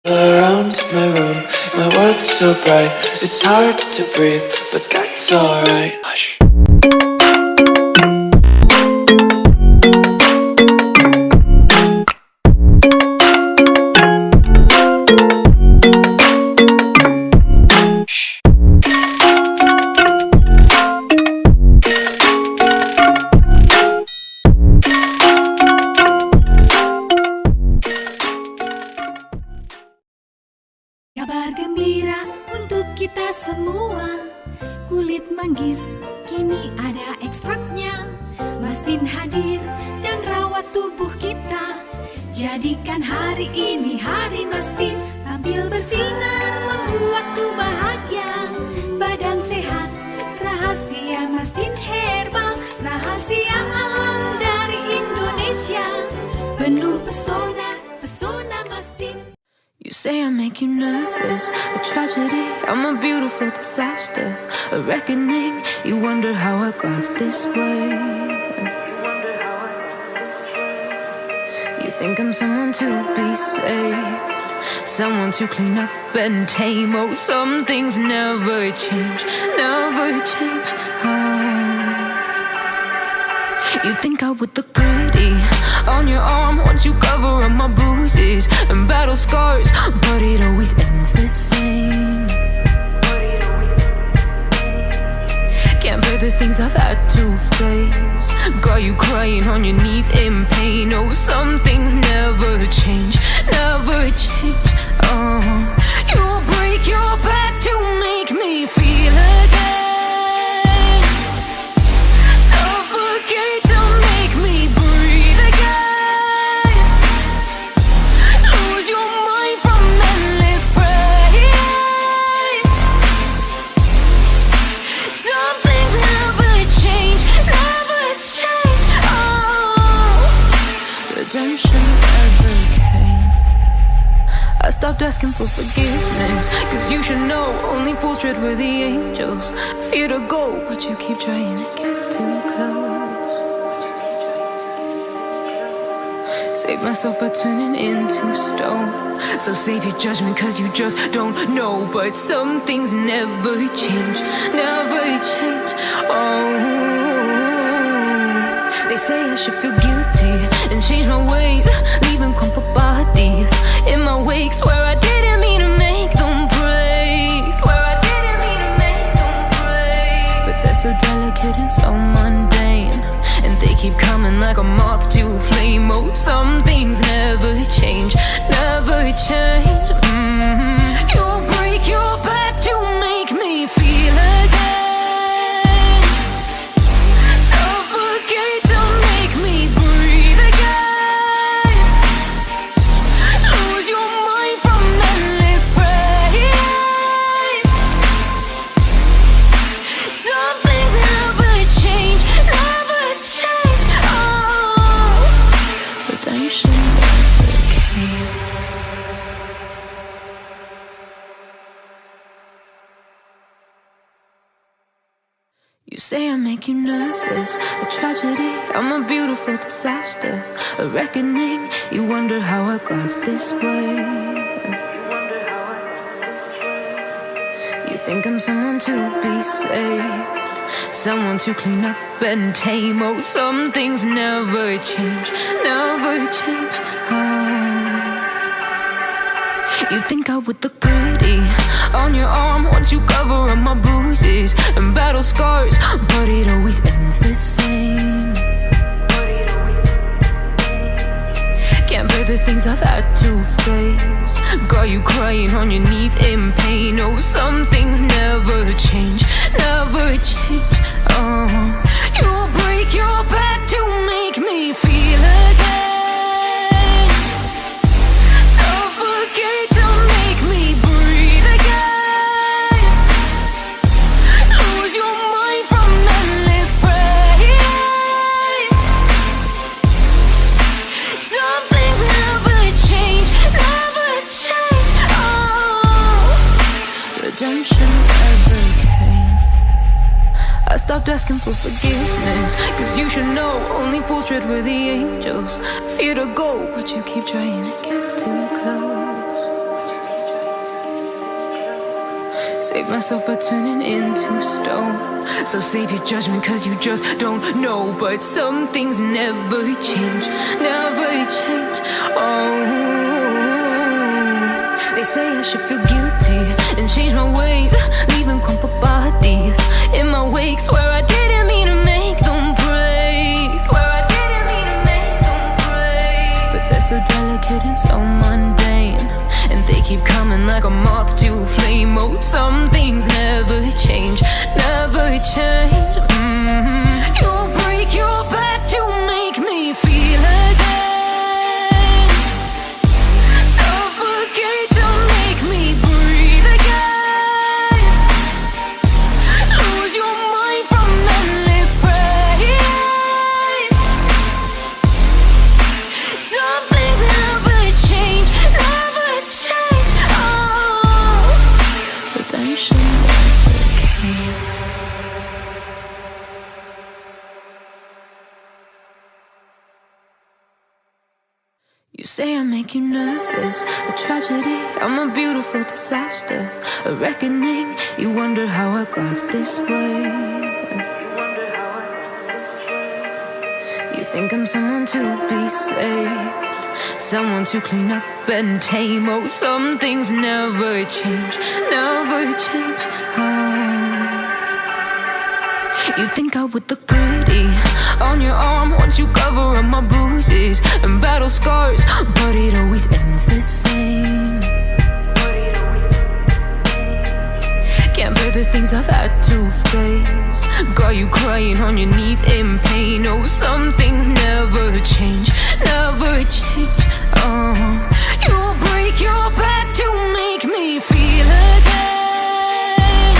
Around my room, my world's so bright, it's hard to breathe, but that's alright. Hush. Kabar gembira untuk kita semua. Kulit manggis kini ada ekstraknya. Mastin hadir dan rawat tubuh kita. Jadikan hari ini hari Mastin. Tampil bersinar membuatku bahagia. Badan sehat, rahasia Mastin herbal. Rahasia alam dari Indonesia. Penuh pesona, pesona Mastin. You say I make you nervous, a tragedy, I'm a beautiful disaster, a reckoning, you wonder how I got this way. You think I'm someone to be saved, someone to clean up and tame. Oh, some things never change, never change. You think I would look pretty on your arm once you cover up my bruises and battle scars, but it always ends the same. Can't bear the things I've had to face. Got you crying on your knees in pain. Oh, some things never change, never change. You'll break your back to make me feel again. Suffocate to make me breathe again. Lose your mind from endless pain. Some things never change, never change. Redemption never came. I stopped asking for forgiveness, cause you should know only fools tread where the angels fear to go, but you keep trying to get too close. Save myself by turning into stone. So save your judgment cause you just don't know. But some things never change, never change. They say I should feel guilty and change my ways, leaving crumpled bodies in my wake. Swear I didn't mean to make them break. Swear I didn't mean to make them break. But they're so delicate and so mundane, and they keep coming like a moth to a flame. Oh, some things never change, never change. You'll break your back to make me feel again. Suffocate to make me breathe again. Lose your mind from endless pain. Some things never change, never change. Redemption never came. You say I make you nervous, a tragedy, I'm a beautiful disaster, a reckoning, you wonder how I got this way. You think I'm someone to be saved, someone to clean up and tame. Oh, some things never change, never change. You think I would look pretty on your arm once you cover up my bruises and battle scars, but it always ends the same. Can't bear the things I've had to face. Got you crying on your knees in pain. Oh, some things never change, never change. You'll break your back to make me feel again. Suffocate to make me breathe again. Lose your mind from endless pain. Some things never change, never change. Redemption never came. I stopped asking for forgiveness, cause you should know only fools tread where the angels fear to go, but you keep trying to get too close. Save myself by turning into stone. So save your judgment cause you just don't know. But some things never change, never change. Oh, they say I should feel guilty and change my ways, leaving crumpled bodies in my wake. Swear I didn't mean to make them break, swear I didn't mean to make them break. But they're so delicate and so mundane, and they keep coming like a moth to a flame. Oh, some things never change, never change. You'll break your back to make me feel again, suffocate to make me breathe again, lose your mind from endless pain. Some things never change, never change. Oh, redemption never came. You say I make you nervous, a tragedy, I'm a beautiful disaster, a reckoning. You wonder how I got this way. You think I'm someone to be saved, someone to clean up and tame. Oh, some things never change, never change. Oh, you think I would look pretty on your arm once you cover up my bruises and battle scars, but it always ends the same. Can't bear the things I've had to face, got you crying on your knees in pain. Oh, some things never change, never change. Oh, you'll break your back to make me feel again,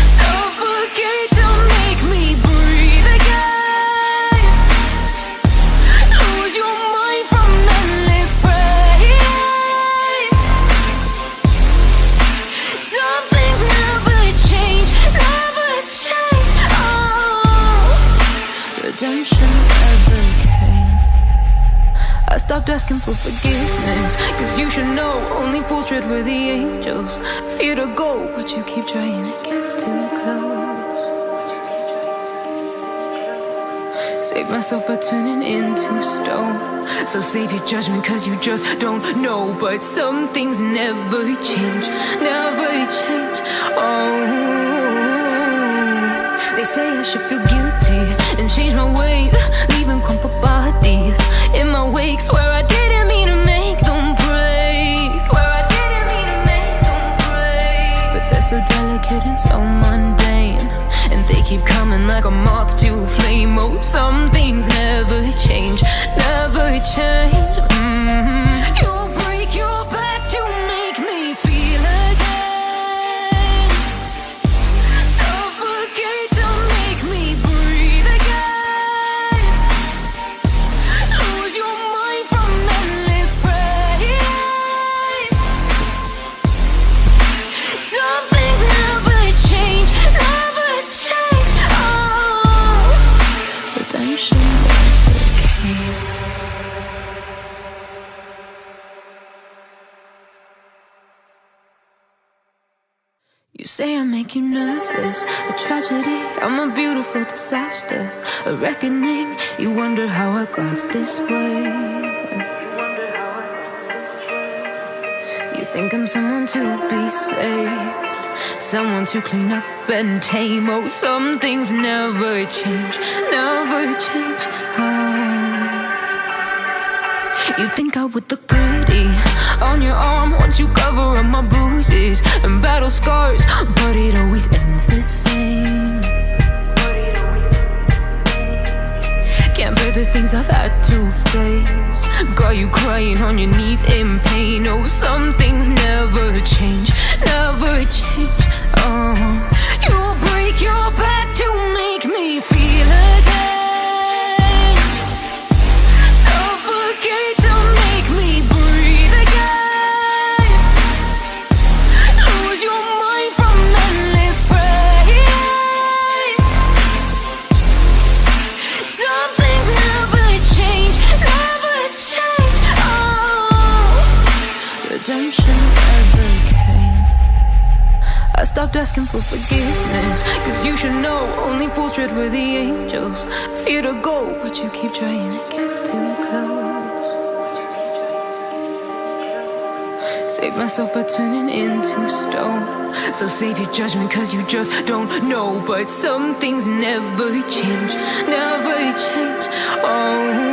suffocate to make me breathe again, lose your mind from endless pain. Some things never change, never change. Oh, redemption never came. I stopped asking for forgiveness, cause you should know only fools tread where the angels fear to go, but you keep trying to get too close. Save myself by turning into stone. So save your judgment cause you just don't know. But some things never change, never change. Oh, they say I should feel guilty and change my ways, leaving crumpled bodies in my wake. Swear I didn't mean to make them break, swear I didn't mean to make them break. But they're so delicate and so mundane, and they keep coming like a moth to a flame. Oh, some things never change, never change. You'll break your back to make me feel again, suffocate to make me breathe again, lose your mind from endless pain. Some things never change, never change. Oh, redemption never came. You say I make you nervous, a tragedy, I'm a beautiful disaster, a reckoning. You wonder how I got this way. You think I'm someone to be saved, someone to clean up and tame. Oh, some things never change, never change. Oh, you think I would look pretty on your arm once you cover up my bruises and battle scars, but it always ends the same. Can't bear the things I've had to face, got you crying on your knees in pain. Oh, some things never change, never change. Oh, you'll break your back to make me feel again, suffocate to make me breathe again, lose your mind from endless pain. Some things never change, never change. Oh, redemption never came. I stopped asking for forgiveness, cause you should know only fools tread where the angels fear to go, but you keep trying to get too close. Save myself by turning into stone. So save your judgment cause you just don't know. But some things never change, never change. Oh,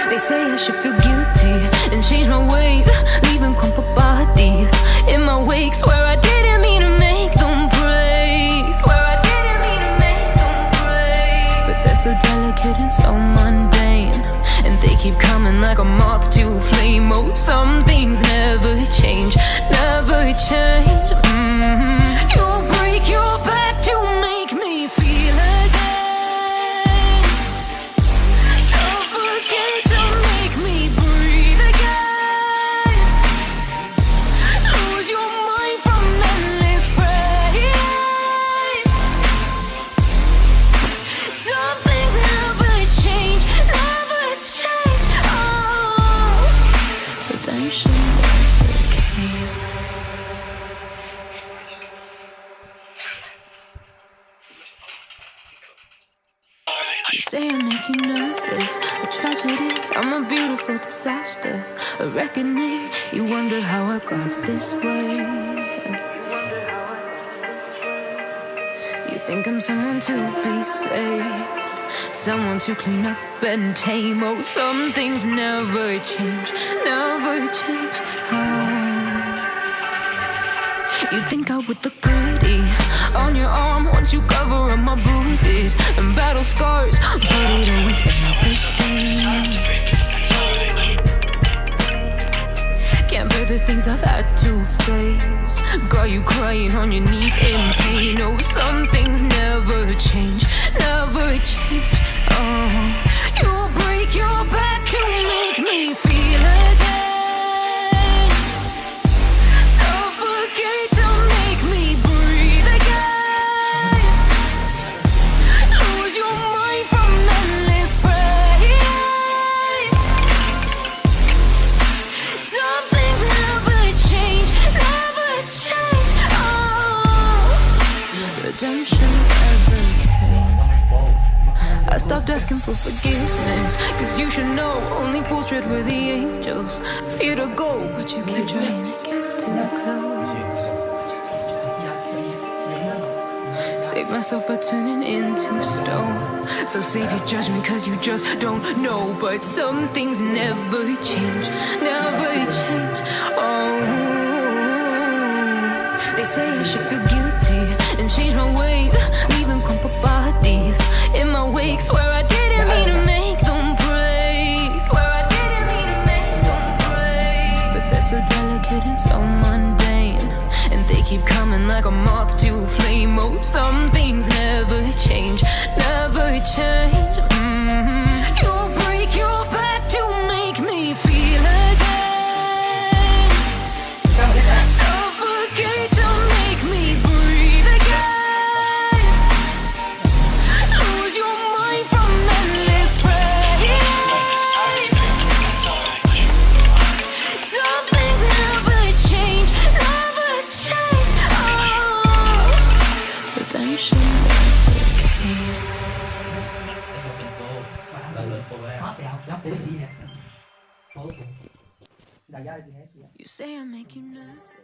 they say I should feel guilty and change my ways, leaving crumpled bodies in my wake. Swear I didn't mean to make them break. Swear I didn't mean to make them break. But they're so delicate and so mundane, and they keep coming like a moth to a flame. Oh, some things never change, never change. You'll break your back to make me feel again. Suffocate to make me breathe again. Lose your mind from endless pain. Some things never change, never change. Oh, redemption never came. You say I make you nervous, a tragedy, I'm a beautiful disaster, a reckoning. You wonder how I got this way. You think I'm someone to be saved, someone to clean up and tame. Oh, some things never change, never change. Oh, you think I would look pretty on your arm once you cover up my bruises and battle scars, but it always ends the same. Can't bear the things I've had to face, got you crying on your knees in pain. Oh, some things never change, never change. Oh, you'll break your back to make me feel again. Suffocate to make me breathe again. Lose your mind from endless pain. Some things never change, never change. Oh, redemption never came. I stopped asking for forgiveness, cause you should know only fools tread where the angels fear to go, but you keep trying to get too close. Save myself by turning into stone. So save your judgment cause you just don't know. But some things never change, never change. Oh, they say I should feel guilty and change my ways, leaving crumpled bodies in my wake. Swear I didn't mean to make them break. Swear I didn't mean to make them break. But they're so delicate and so mundane, and they keep coming like a moth to a flame. Oh, some things never change, never change. You'll break your back to make me feel again. Suffocate to make me breathe again. Lose your mind from endless pain. Some things never change, never change. Oh, redemption never came. You say I make you nervous.